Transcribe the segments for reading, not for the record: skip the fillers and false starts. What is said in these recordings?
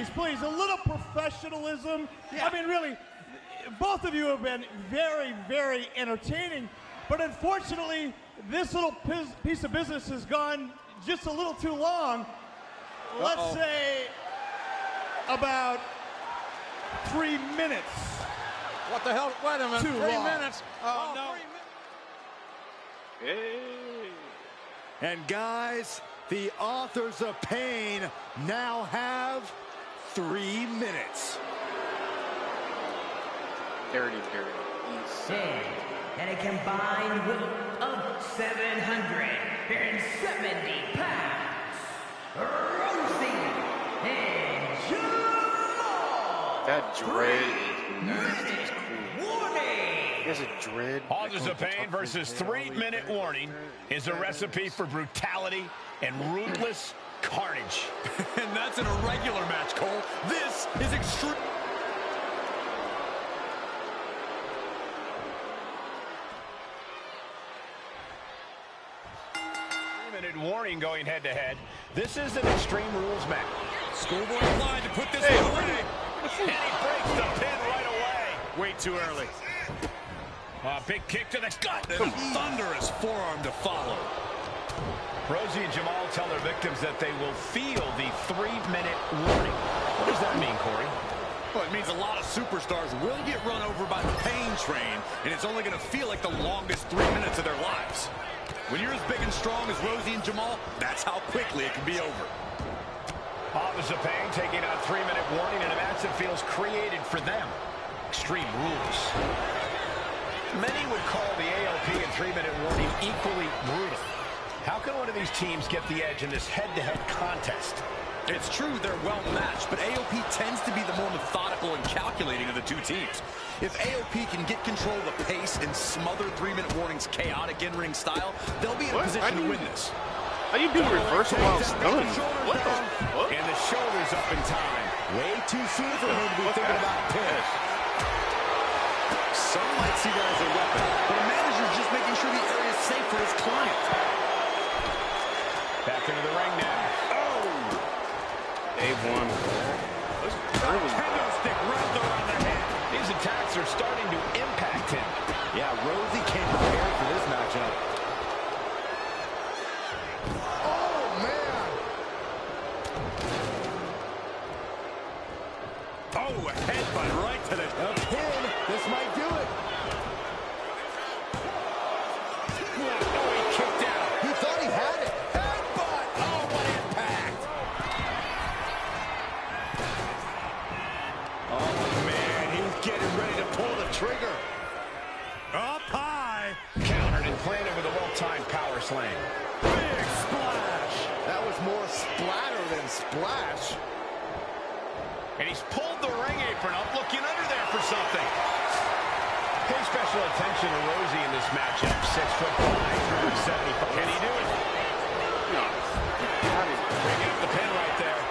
please, a little professionalism. Yeah. I mean, really, both of you have been very, very entertaining, but unfortunately, this little piece of business has gone just a little too long. Let's say about 3 minutes. What the hell? Wait a minute. 3 minutes. Oh, no. 3 minutes. Hey. And guys, the authors of pain now have 3 minutes. Dirty. And a combined weight of 770 pounds, Rosie and Jamal. That dread is nasty. It's cool. Warning. There's a dread. Authors of Pain versus 3-minute warning is a recipe for brutality and ruthless carnage. And that's an irregular match, Cole. This is extreme. Warning going head-to-head. This is an Extreme Rules match. Schoolboy applied to put this one away. And he breaks the pin right away. Way too early. Big kick to the gut. And a thunderous forearm to follow. Rosie and Jamal tell their victims that they will feel the 3-minute warning. What does that mean, Corey? Well, it means a lot of superstars will get run over by the pain train, and it's only going to feel like the longest 3 minutes of their lives. When you're as big and strong as Rosie and Jamal, that's how quickly it can be over. Authors of Pain taking out 3-minute warning in a match that feels created for them. Extreme Rules. Many would call the AOP and 3-minute warning equally brutal. How can one of these teams get the edge in this head-to-head contest? It's true they're well matched, but AOP tends to be the more methodical and calculating of the two teams. If AOP can get control of the pace and smother 3-minute warning's chaotic in-ring style, they'll be in a position to win this. How do you do reversal while stunned? What the fuck? And the shoulders up in time. Way too soon for him to be thinking about a pin. Some might see that as a weapon, but a manager's just making sure the area is safe for his client. Back into the ring now. Dave won. Kendo stick wrapped around the head. These attacks are starting to impact him. Yeah, Rosie came prepared for this matchup. Oh, man. Oh, a headbutt right to the pin. This might do it. Oh, he kicked out. He thought he had it. Headbutt. Oh, what impact. Oh, man, he's getting ready to pull the trigger. Up high. Countered and planted with a well-timed power slam. Big splash. That was more splatter than splash. And he's pulled the ring apron up, looking under there for something. Pay special attention to Rosie in this matchup. 6'5", 375. Can he do it? No. Bringing up the pin right there.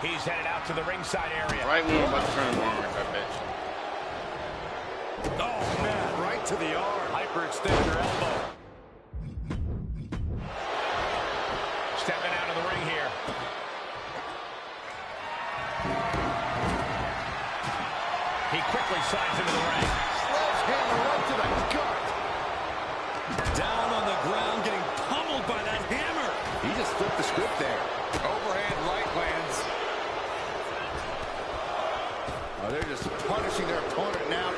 He's headed out to the ringside area. Right when we're about to turn him on, I bet you. Oh, man, right to the arm. Hyperextend your elbow. Stepping out of the ring here. He quickly slides into the ring. Sledgehammer right to the gut. Down on the ground, getting pummeled by that hammer. He just flipped the script there. Overhand right lands. Oh, they're just punishing their opponent now.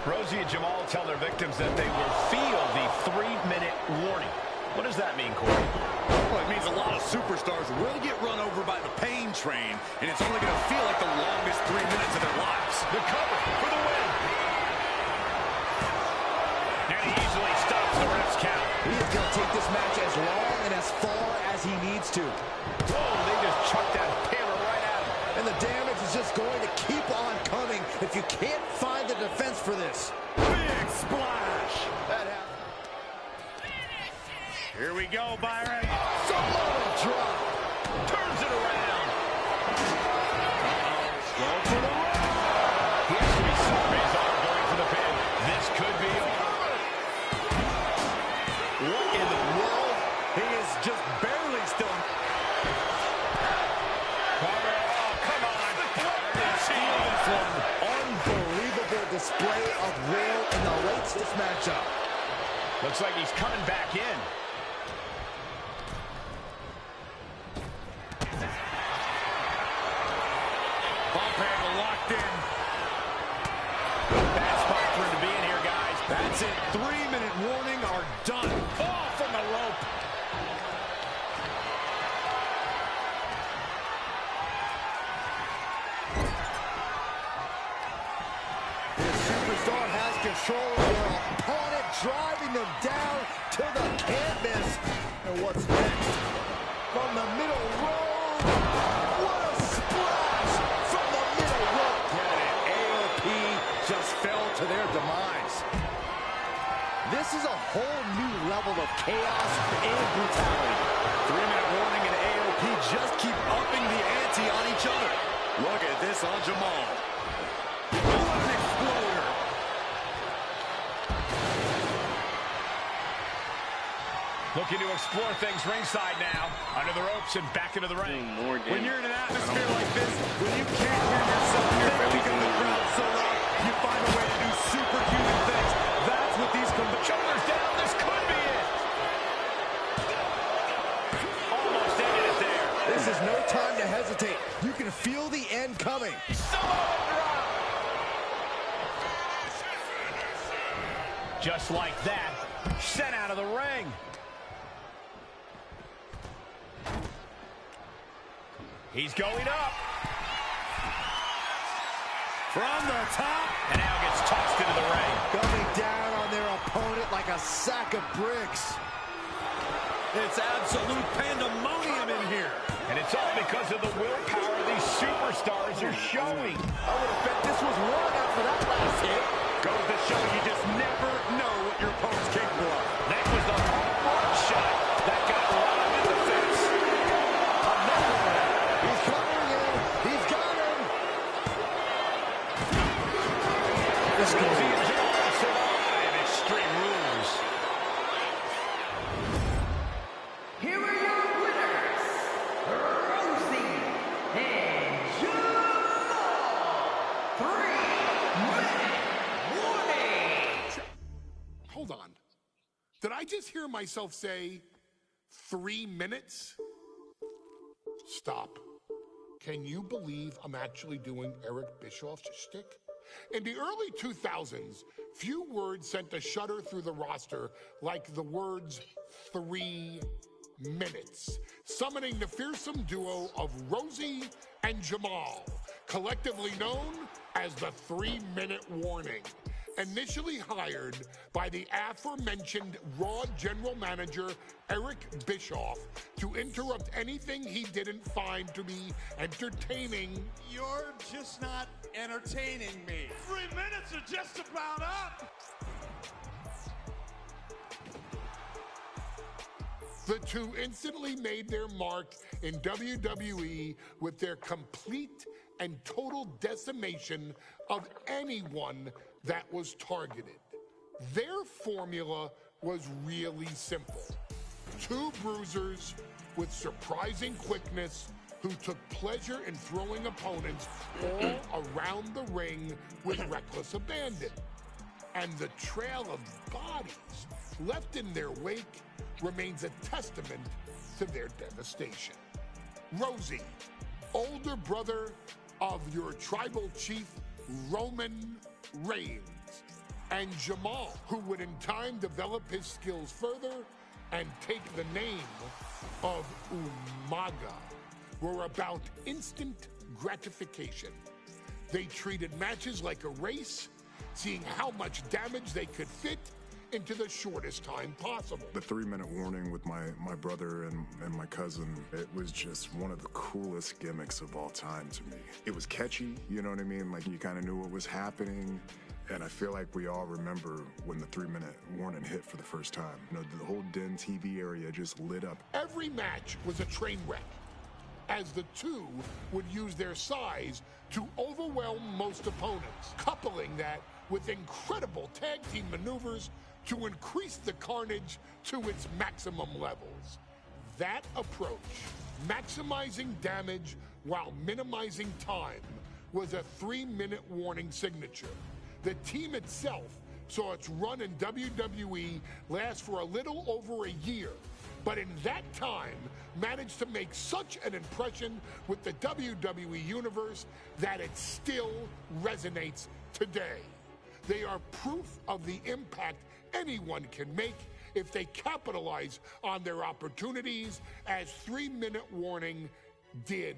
Rosie and Jamal tell their victims that they will feel the 3-minute warning. What does that mean, Corey? Well, it means a lot of superstars will get run over by the pain train, and it's only going to feel like the longest 3 minutes of their lives. The cover for the win. And he easily stops the ref's count. He is going to take this match as long and as far as he needs to. Oh, they just chucked that hammer right at him. And the damage is just going to keep on coming if you can't find the defense for this. Big splash. That happened. Here we go, Byron. Samoa drop. Turns it around. Going for the run. He has to be sorry. He's on going for the pin. This could be over. What in the world? He is just barely still. display of will in the late this matchup. Looks like he's coming back in. Bump handle locked in. Bad spot for him to be in here, guys. That's it. 3-minute warning are done. Oh, from the rope. The superstar has control of their opponent, driving them down to the canvas. And what's next? From the middle rope. What a splash from the middle rope. AOP just fell to their demise. This is a whole new level of chaos and brutality. 3-minute warning and AOP just keep upping the ante on each other. Look at this on Jamal. What an exploder. Looking to explore things ringside now. Under the ropes and back into the ring. When you're in an atmosphere like this, when you can't hear yourself think because the crowd's so loud, you find a way to do superhuman things. That's what these Shoulders down. This could be it. Almost ended it there. This is no time to hesitate. You can feel the end coming. Just like that, sent out of the ring. He's going up. from the top. And now gets tossed into the ring. Coming down on their opponent like a sack of bricks. It's absolute pandemonium in here. And it's all because of the willpower these superstars are showing. I would have bet this was one after that last hit. Goes to show you just never know what your opponent's capable of. That was the home run shot that got robbed in the face. Another one. He's covering him. He's got him. Let's go. Survive Extreme Rules. Here are your winners, Rosie and Jamal. 3-minute warning. Hold on. Did I just hear myself say 3 minutes? Stop. Can you believe I'm actually doing Eric Bischoff's shtick? In the early 2000s, few words sent a shudder through the roster like the words 3 minutes, summoning the fearsome duo of Rosie and Jamal, collectively known as the 3-minute warning. Initially hired by the aforementioned Raw general manager Eric Bischoff to interrupt anything he didn't find to be entertaining. You're just not entertaining me. 3 minutes are just about up. The two instantly made their mark in WWE with their complete and total decimation of anyone that was targeted. Their formula was really simple. Two bruisers with surprising quickness who took pleasure in throwing opponents all around the ring with reckless abandon. And the trail of bodies left in their wake remains a testament to their devastation. Rosie, older brother of your tribal chief, Roman Reigns, and Jamal, who would in time develop his skills further and take the name of Umaga, were about instant gratification. They treated matches like a race, seeing how much damage they could fit into the shortest time possible. The 3-minute warning with my brother and my cousin, it was just one of the coolest gimmicks of all time to me. It was catchy, you know what I mean? Like, you kind of knew what was happening. And I feel like we all remember when the 3-minute warning hit for the first time. You know, the whole Den TV area just lit up. Every match was a train wreck, as the two would use their size to overwhelm most opponents, coupling that with incredible tag team maneuvers to increase the carnage to its maximum levels. That approach, maximizing damage while minimizing time, was a 3-minute warning signature, The team itself saw its run in WWE last for a little over a year, but in that time managed to make such an impression with the WWE Universe that it still resonates today. They are proof of the impact anyone can make if they capitalize on their opportunities, as 3-minute warning did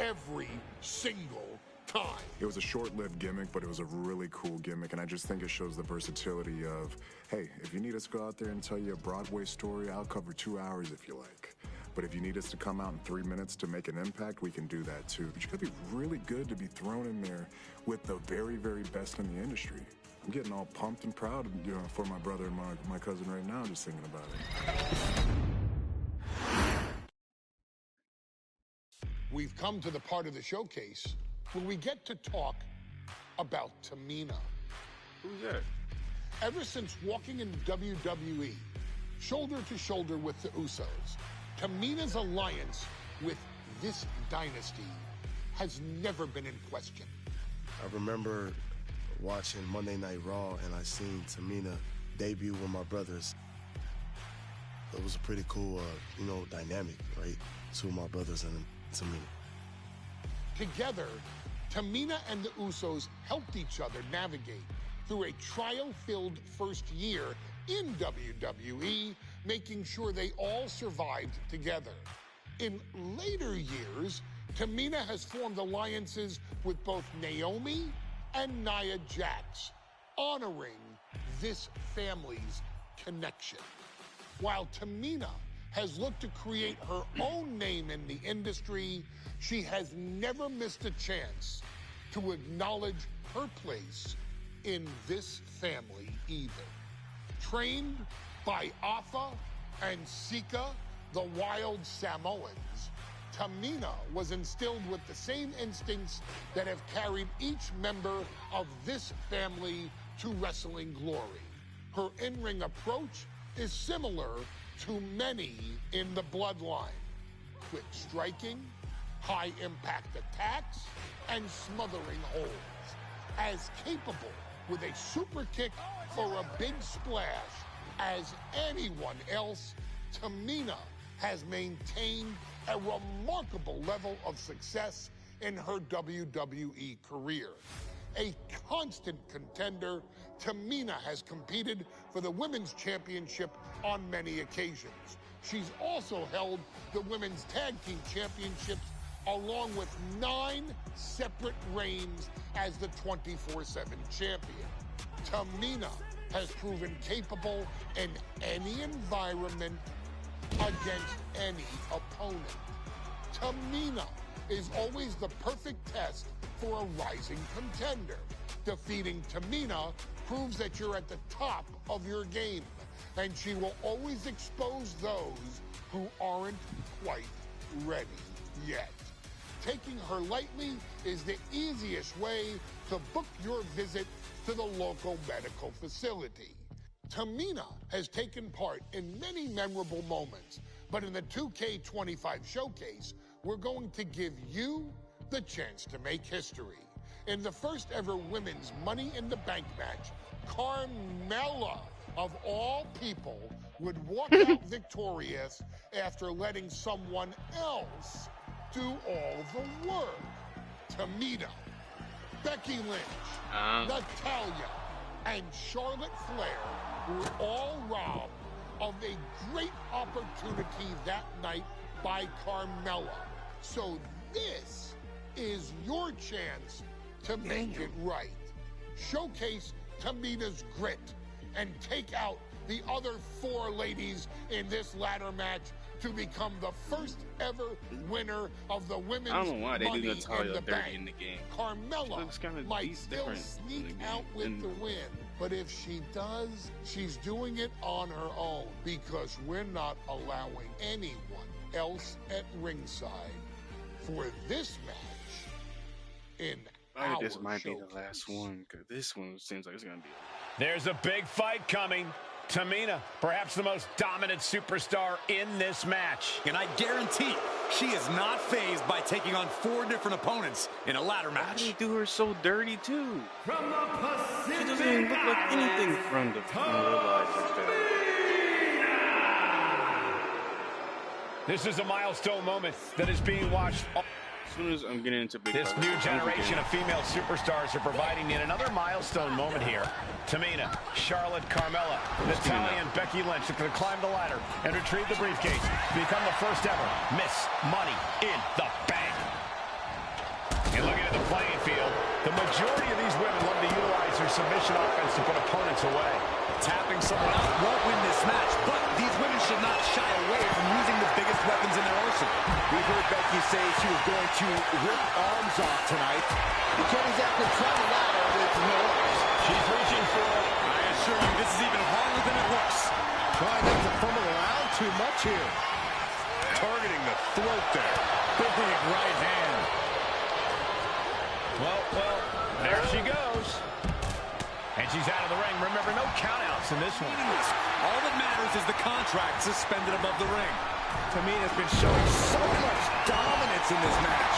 every single time. It was a short-lived gimmick, but it was a really cool gimmick, and I just think it shows the versatility of, hey, if you need us to go out there and tell you a Broadway story, I'll cover 2 hours if you like. But if you need us to come out in 3 minutes to make an impact, we can do that too. But you gotta be really good to be thrown in there with the very, very best in the industry. I'm getting all pumped and proud, you know, for my brother and my cousin right now, just thinking about it. We've come to the part of the showcase where we get to talk about Tamina. Who's that? Ever since walking in WWE, shoulder to shoulder with the Usos, Tamina's alliance with this dynasty has never been in question. I remember watching Monday Night Raw, and I seen Tamina debut with my brothers. It was a pretty cool, dynamic, right? Two of my brothers and Tamina. Together, Tamina and the Usos helped each other navigate through a trial-filled first year in WWE, making sure they all survived together. In later years, Tamina has formed alliances with both Naomi and Nia Jax, honoring this family's connection. While Tamina has looked to create her own name in the industry, she has never missed a chance to acknowledge her place in this family either. Trained by Afa and Sika, the wild Samoans, Tamina was instilled with the same instincts that have carried each member of this family to wrestling glory. Her in-ring approach is similar to many in the bloodline. Quick striking, high-impact attacks, and smothering holds. As capable with a super kick or a big splash as anyone else, Tamina has maintained a remarkable level of success in her WWE career. A constant contender, Tamina has competed for the Women's Championship on many occasions. She's also held the Women's Tag Team Championships along with 9 separate reigns as the 24/7 champion. Tamina has proven capable in any environment against any opponent. Tamina is always the perfect test for a rising contender. Defeating Tamina proves that you're at the top of your game, and she will always expose those who aren't quite ready yet. Taking her lightly is the easiest way to book your visit to the local medical facility. Tamina has taken part in many memorable moments, but in the 2K25 showcase, we're going to give you the chance to make history. In the first ever women's Money in the Bank match, Carmella, of all people, would walk out victorious after letting someone else do all the work. Tamina, Becky Lynch, Natalya, and Charlotte Flair were all robbed of a great opportunity that night by Carmella. So this is your chance to make it right. Showcase Tamina's grit and take out the other 4 ladies in this ladder match to become the first ever winner of the Women's I don't know why they Money do Natalya in the dirty Bank. in the game. Carmella might still sneak out with the win, but if she does, she's doing it on her own, because we're not allowing anyone else at ringside for this match in our This might be showcase. the last one, because this one seems like it's going to be. There's a big fight coming. Tamina, perhaps the most dominant superstar in this match. And I guarantee she is not fazed by taking on 4 different opponents in a ladder match. Why do they do her so dirty, too? From the Pacific She doesn't even look like anything from the real life like that. This is a milestone moment that is being watched. As soon as I'm getting into big This fights, new I'm generation beginning. of female superstars are providing yet another milestone moment here. Tamina, Charlotte, Carmella, Natalya, and Becky Lynch are going to climb the ladder and retrieve the briefcase to become the first ever Miss Money in the Bank. And looking at the playing field, the majority of these women love to utilize their submission offense to put opponents away. Tapping someone out won't win this match, but these women should not shy away from using the biggest weapons in their arsenal. We've heard Becky say she was going to rip arms off tonight. You can't exactly climb a ladder with no arms. She's reaching for it. I assure you, this is even harder than it looks. Trying not to fumble around too much here. Targeting the throat there. Big right hand. Well, there she goes. And she's out of the ring. Remember, no countouts in this one. All that matters is the contract suspended above the ring. Tamina's been showing so much dominance in this match.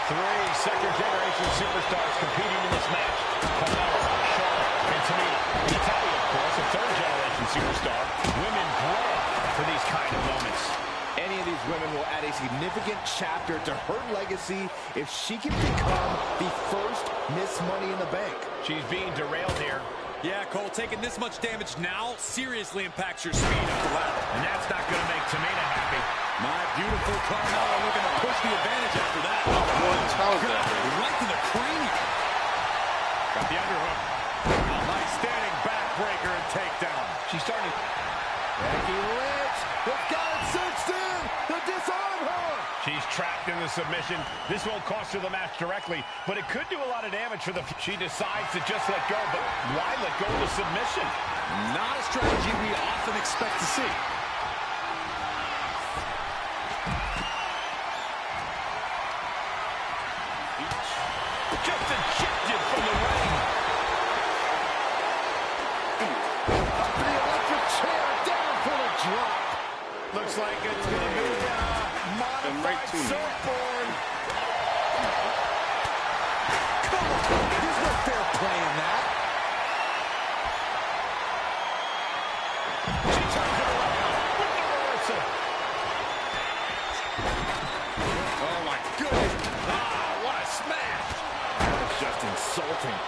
3 second-generation superstars competing in this match. Carmella, Charlotte, and Tamina. Natalya, of course, a third-generation superstar. Women bred for these kind of moments. Any of these women will add a significant chapter to her legacy if she can become the first Miss Money in the Bank. She's being derailed here. Yeah, Cole, taking this much damage now seriously impacts your speed up the ladder. And that's not going to make Tamina happy. My beautiful Carmella looking to push the advantage after that. Right to the cranium. Got the underhook. Nice standing backbreaker and takedown. She's starting. Becky Lynch has got it cinched in to disarm her. She's trapped in the submission. This won't cost her the match directly, but it could do a lot of damage for the... She decides to just let go, but why let go of the submission? Not a strategy we often expect to see. Just ejected from the ring. Up to the electric chair, down for the drop. Looks like it's going to be modified surfboard. Come on, there's no fair play in that. She turns it around with the reversal. Oh, my goodness. Ah, what a smash. That's just insulting.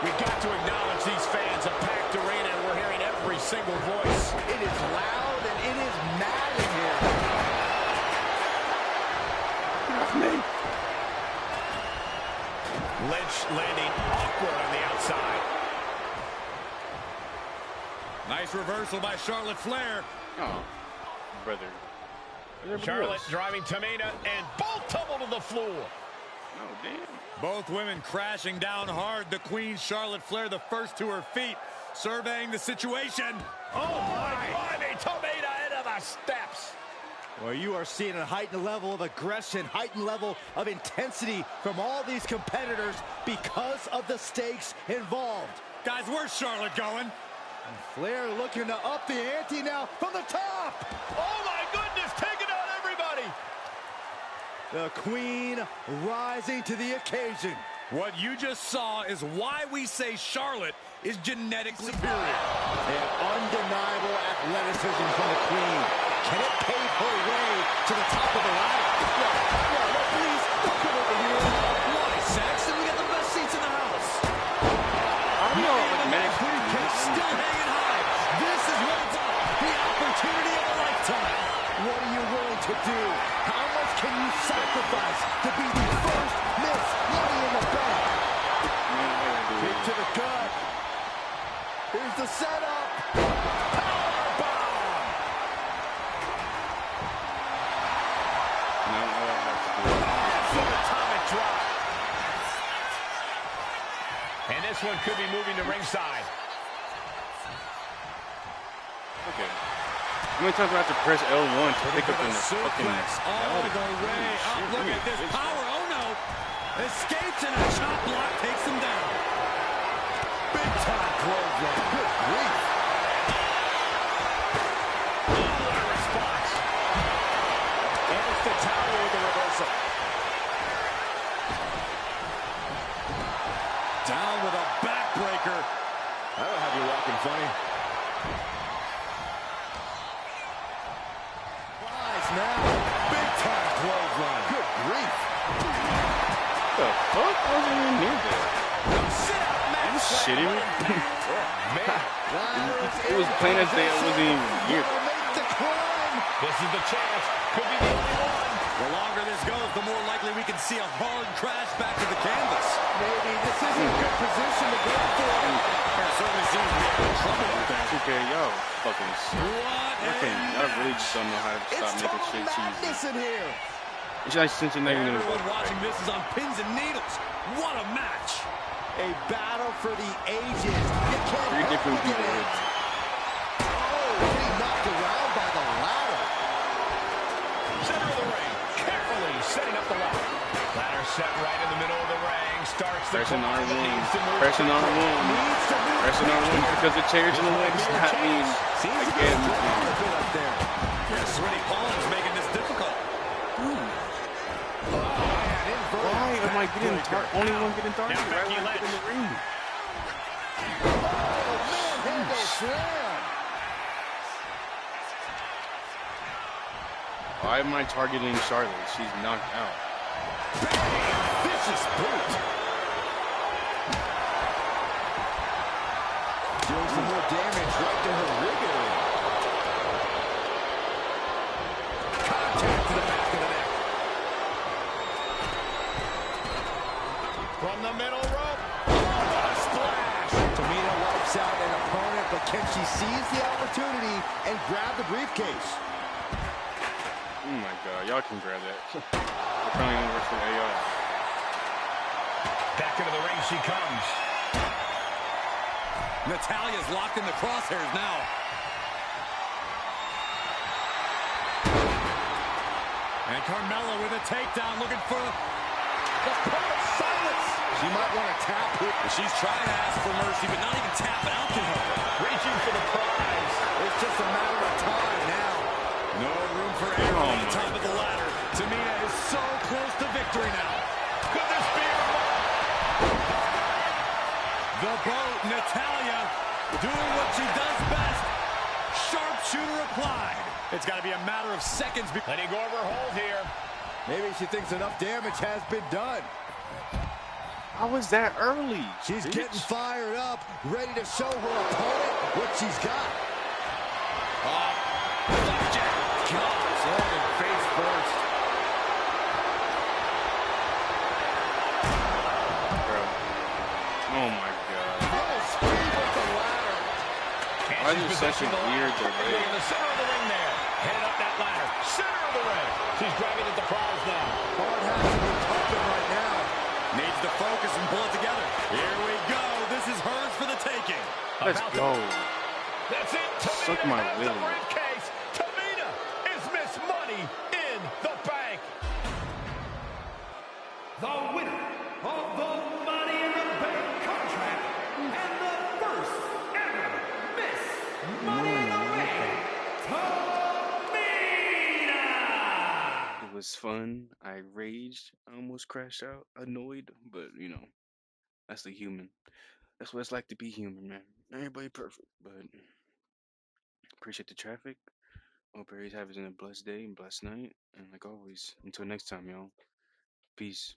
We got to acknowledge these fans, a packed arena, and we're hearing every single voice. It is loud and it is mad in here. Lynch landing awkward on the outside. Nice reversal by Charlotte Flair. Oh, brother. Charlotte driving Tamina, and both tumble to the floor. Oh, damn. Both women crashing down hard. The Queen, Charlotte Flair, the first to her feet, surveying the situation. Oh, my blimey, Tamina into the steps. Well, you are seeing a heightened level of aggression, heightened level of intensity from all these competitors because of the stakes involved. Guys, where's Charlotte going? And Flair looking to up the ante now from the top. Oh, my goodness, taking out everybody. The Queen rising to the occasion. What you just saw is why we say Charlotte is genetically superior. An undeniable athleticism from the Queen. Can it pave her way to the top of the ladder? No, please, don't come over here. Why, Saxton? We got the best seats in the house. I don't know. Like, man, Still hanging high. This is what it's all. The opportunity of a lifetime. What are you willing to do? How much can you sacrifice to be the first Miss Money in the Bank? Kick to the gut. Here's the setup. Powerbomb. Atomic drop. And this one could be moving to ringside. Okay. How many times do I have to press L1 to pick up in the fucking... All the way up. Look at this power. Oh, no. Escapes and a chop block takes him down. Big time clothesline. Good grief. What a response. And it's Natalia with the reversal. Down with a backbreaker. That'll have you walking funny. Rise now. Big time clothesline. Good grief. What the fuck? I wasn't even near there. Are you shitting me? It was plain as day. I wasn't even near there. This is the chance. Could be the only one. The longer this goes, the more likely we can see a hard crash back to the canvas. Maybe this isn't a good position to go for. It certainly seems to be in trouble with that. 2K, y'all fucking I really just don't know how to stop making shit cheesy. In here. It's like Cincinnati. Everyone watching this is on pins and needles. What a match. A battle for the ages. You can't Three different help but people. get it. Oh, getting knocked around by the ladder. Center of the ring. Carefully setting up the ladder. Ladder set right in the middle of the ring. Starts the Pressing clock on that needs to one. move. Pressing on one. Needs to move. Pressing on one because the chair's in the way. Does not mean Seems I to be can't struggling a move. bit up there. Sweaty palms making this difficult. Why am I getting only one getting targeted? Now Right Becky when I get in the ring. Manhandle slam. Why am I targeting Charlotte? She's knocked out. Vicious boot. Doing some more damage right to her rib area. Contact to the back of the neck. From the middle rope. What a splash. Tamina wipes out an opponent, but can she seize the opportunity and grab the briefcase? Oh my god, y'all can grab that. We're probably gonna work for AI. Back into the ring she comes. Natalia's locked in the crosshairs now. And Carmella with a takedown, looking for the point of silence. She might want to tap it. She's trying to ask for mercy, but not even tapping out to her. Reaching for the prize. It's just a matter of time now. No room for error on the top of the ladder. Tamina is so close to victory now. Could this be her moment? The boat, Natalya, doing what she does best. Sharpshooter applied. It's got to be a matter of seconds. Letting go of her hold here. Maybe she thinks enough damage has been done. How was that early? She's getting fired up, ready to show her opponent what she's got. Blackjack. God, landing face first. Bro. Oh my god. Full speed with the ladder. Why is it such a weird delay? In the center of the ring there. Headed up that ladder. Center of the ring. She's grabbing at the prize now. Hard has to be pumping right now. Needs to focus and pull it together. Here we go. This is hers for the taking. Let's go. That's it. Tamina Suck my has the willy. briefcase. Tamina is Miss Money in the Bank. The winner of the Money in the Bank contract and the first ever Miss Money in the Bank, Tamina. It was fun. I raged. I almost crashed out. Annoyed. But, you know, that's the human. That's what it's like to be human, man. Everybody perfect. But appreciate the traffic. Hope everybody's having a blessed day and blessed night. And like always, until next time, y'all. Peace.